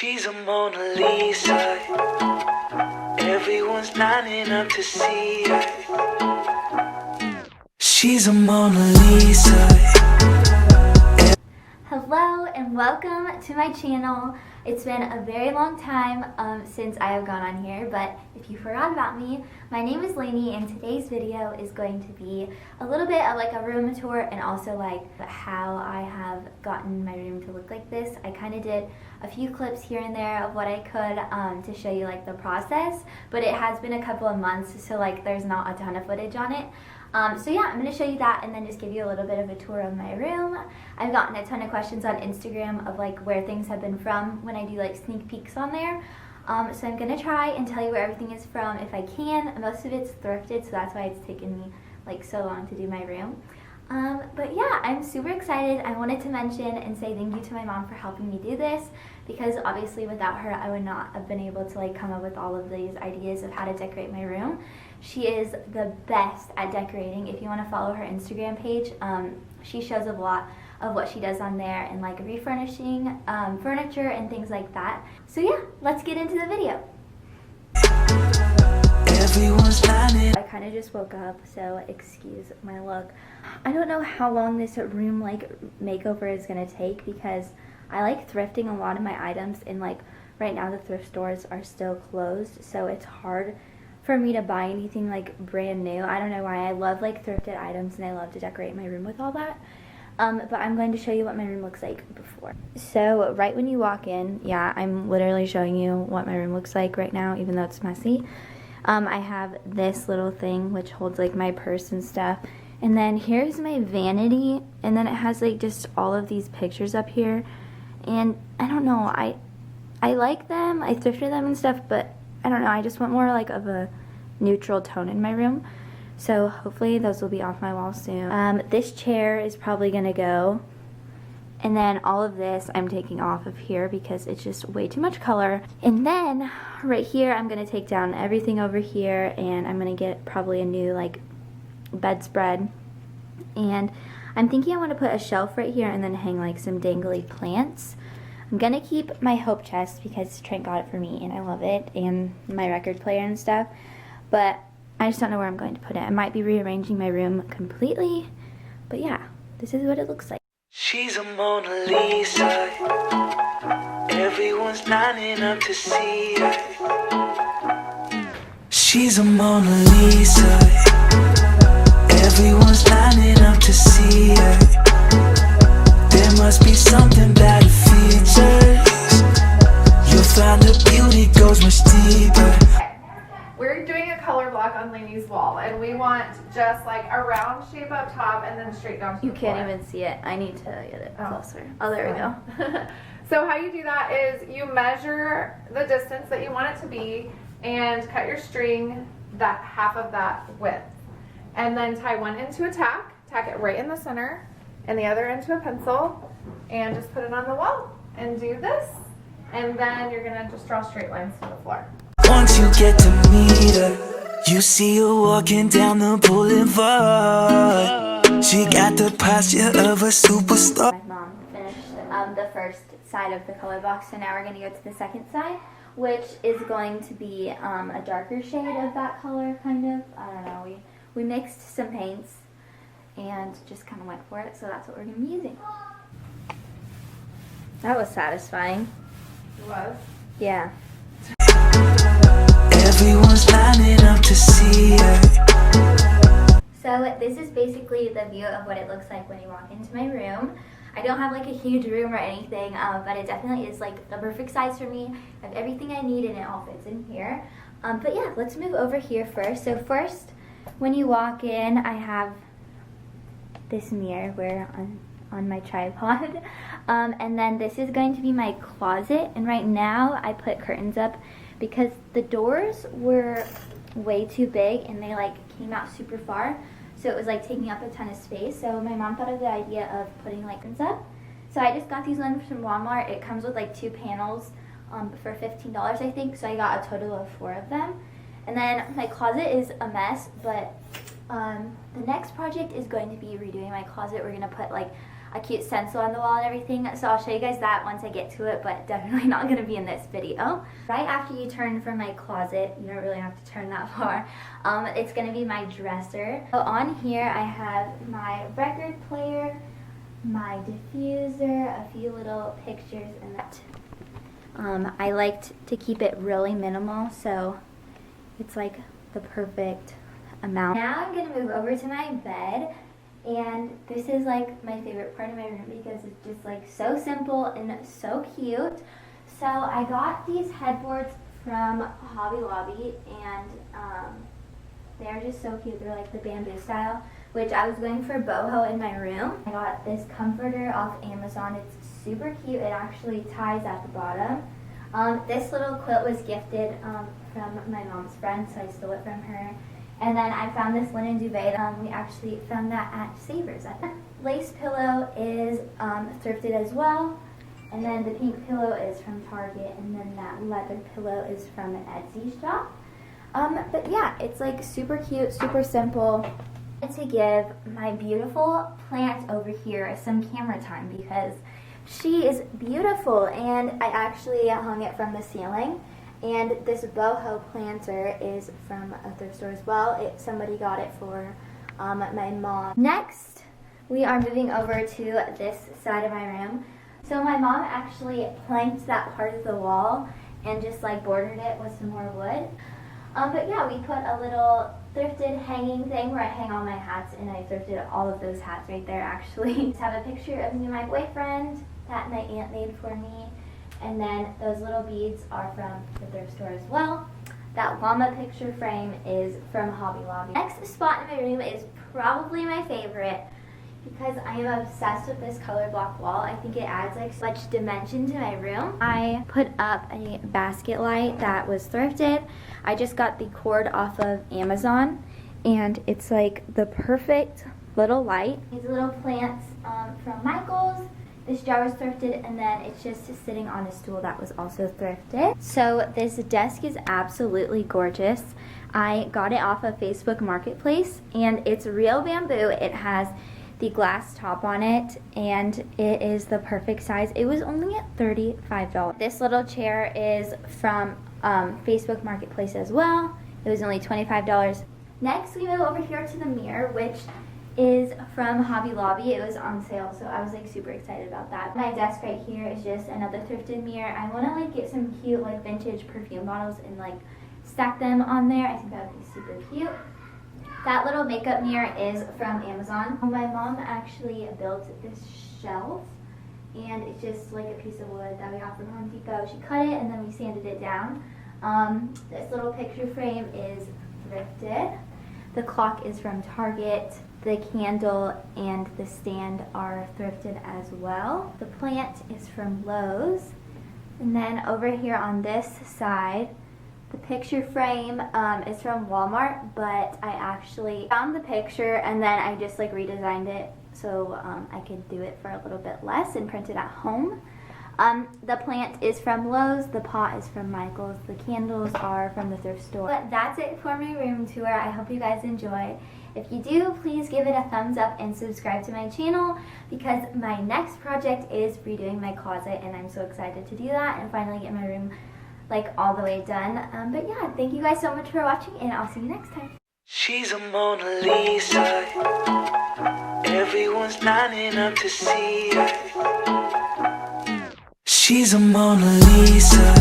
She's a Mona Lisa. Everyone's lining up to see her. She's a Mona Lisa. Hello and welcome to my channel. It's been a very long time since I have gone on here, but if you forgot about me, my name is Lainey and today's video is going to be a little bit of like a room tour and also like how I have gotten my room to look like this. I kind of did a few clips here and there of what I could to show you like the process, but it has been a couple of months, so like there's not a ton of footage on it. So yeah, I'm going to show you that and then just give you a little bit of a tour of my room. I've gotten a ton of questions on Instagram of like where things have been from when I do like sneak peeks on there. So I'm going to try and tell you where everything is from if I can. Most of it's thrifted, so that's why it's taken me like so long to do my room. But yeah, I'm super excited. I wanted to mention and say thank you to my mom for helping me do this, because obviously without her I would not have been able to like come up with all of these ideas of how to decorate my room. She is the best at decorating. If you want to follow her Instagram page, she shows a lot of what she does on there and like refurnishing furniture and things like that. So yeah, let's get into the video. I kind of just woke up, so excuse my look. I don't know how long this room like makeover is gonna take, because I like thrifting a lot of my items, and like right now the thrift stores are still closed, so it's hard for me to buy anything like brand new. I don't know why. I love like thrifted items and I love to decorate my room with all that. But I'm going to show you what my room looks like before. So right when you walk in, yeah, I'm literally showing you what my room looks like right now, even though it's messy. I have this little thing which holds like my purse and stuff. And then here's my vanity, and then it has like just all of these pictures up here. And I don't know, I like them, I thrifted them and stuff, but I don't know, I just want more like of a neutral tone in my room. So hopefully those will be off my wall soon. This chair is probably gonna go. And then all of this I'm taking off of here because it's just way too much color. And then right here I'm gonna take down everything over here, and I'm gonna get probably a new like bedspread. And I'm thinking I want to put a shelf right here and then hang like some dangly plants. I'm gonna keep my hope chest because Trent got it for me and I love it, and my record player and stuff, but I just don't know where I'm going to put it. I might be rearranging my room completely, but yeah, this is what it looks like. She's a Mona Lisa. Everyone's lining up to see her. She's a Mona Lisa. Everyone's lining up to see her. There must be something about her features. You'll find her beauty goes much deeper. We're doing a color block on Lainey's wall, and we want just like a round shape up top and then straight down to You the can't floor. even see it. I need to get it closer. Oh, there we go. So how you do that is you measure the distance that you want it to be and cut your string that half of that width. And then tie one end to a tack it right in the center, and the other end to a pencil, and just put it on the wall and do this. And then you're gonna just draw straight lines to the floor. Once you get to meet her, you see her walking down the boulevard. She got the posture of a superstar. My mom finished the first side of the color box, so now we're going to go to the second side, which is going to be a darker shade of that color, kind of. I don't know, we mixed some paints and just kind of went for it, so that's what we're going to be using. That was satisfying. It was? Yeah. Everyone's lining up to see her. So this is basically the view of what it looks like when you walk into my room. I don't have like a huge room or anything, but it definitely is like the perfect size for me. I have everything I need and it all fits in here. But yeah, let's move over here first. So first, when you walk in, I have this mirror where on my tripod. And then this is going to be my closet, and right now I put curtains up because the doors were way too big and they like came out super far, so it was like taking up a ton of space. So my mom thought of the idea of putting like curtains up. So I just got these ones from Walmart. It comes with like 2 panels for $15 I think, so I got a total of 4 of them. And then my closet is a mess, but the next project is going to be redoing my closet. We're gonna put like a cute stencil on the wall and everything. So I'll show you guys that once I get to it, but definitely not going to be in this video. Right after you turn from my closet, you don't really have to turn that far, it's going to be my dresser. So on here I have my record player, my diffuser, a few little pictures, and that. I liked to keep it really minimal, so it's like the perfect amount. Now I'm going to move over to my bed, and this is like my favorite part of my room because it's just like so simple and so cute. So I got these headboards from Hobby Lobby, and they're just so cute. They're like the bamboo style, which I was going for boho in my room. I got this comforter off Amazon. It's super cute. It actually ties at the bottom. This little quilt was gifted from my mom's friend, so I stole it from her. And then I found this linen duvet. We actually found that at Savers. Lace pillow is thrifted as well. And then the pink pillow is from Target. And then that leather pillow is from an Etsy shop. But yeah, it's like super cute, super simple. To give my beautiful plant over here some camera time because she is beautiful, and I actually hung it from the ceiling. And this boho planter is from a thrift store as well. Somebody got it for my mom. Next, we are moving over to this side of my room. So my mom actually planked that part of the wall and just like bordered it with some more wood. But yeah, we put a little thrifted hanging thing where I hang all my hats, and I thrifted all of those hats right there actually. Just have a picture of me and my boyfriend that my aunt made for me, and then those little beads are from the thrift store as well. That llama picture frame is from Hobby Lobby. Next spot in my room is probably my favorite because I am obsessed with this color block wall. I think it adds like so much dimension to my room. I put up a basket light that was thrifted. I just got the cord off of Amazon, and it's like the perfect little light. These little plants from Michael's. This jar was thrifted, and then it's just sitting on a stool that was also thrifted. So this desk is absolutely gorgeous. I got it off of Facebook Marketplace, and it's real bamboo. It has the glass top on it, and it is the perfect size. It was only at $35. This little chair is from Facebook Marketplace as well. It was only $25. Next, we move over here to the mirror, which is from Hobby Lobby. It was on sale, so I was like super excited about that. My desk right here is just another thrifted mirror. I want to like get some cute like vintage perfume bottles and like stack them on there. I think that would be super cute. That little makeup mirror is from Amazon. My mom actually built this shelf, and it's just like a piece of wood that we got from Home Depot. She cut it and then we sanded it down. This little picture frame is thrifted. The clock is from Target. The candle and the stand are thrifted as well. The plant is from Lowe's. And then over here on this side, the picture frame is from Walmart, but I actually found the picture and then I just like redesigned it so I could do it for a little bit less and print it at home. The plant is from Lowe's, the pot is from Michael's, the candles are from the thrift store. But that's it for my room tour. I hope you guys enjoy. If you do, please give it a thumbs up and subscribe to my channel because my next project is redoing my closet, and I'm so excited to do that and finally get my room like all the way done. But yeah, thank you guys so much for watching, and I'll see you next time. She's a Mona Lisa. Everyone's lining up to see her. She's a Mona Lisa.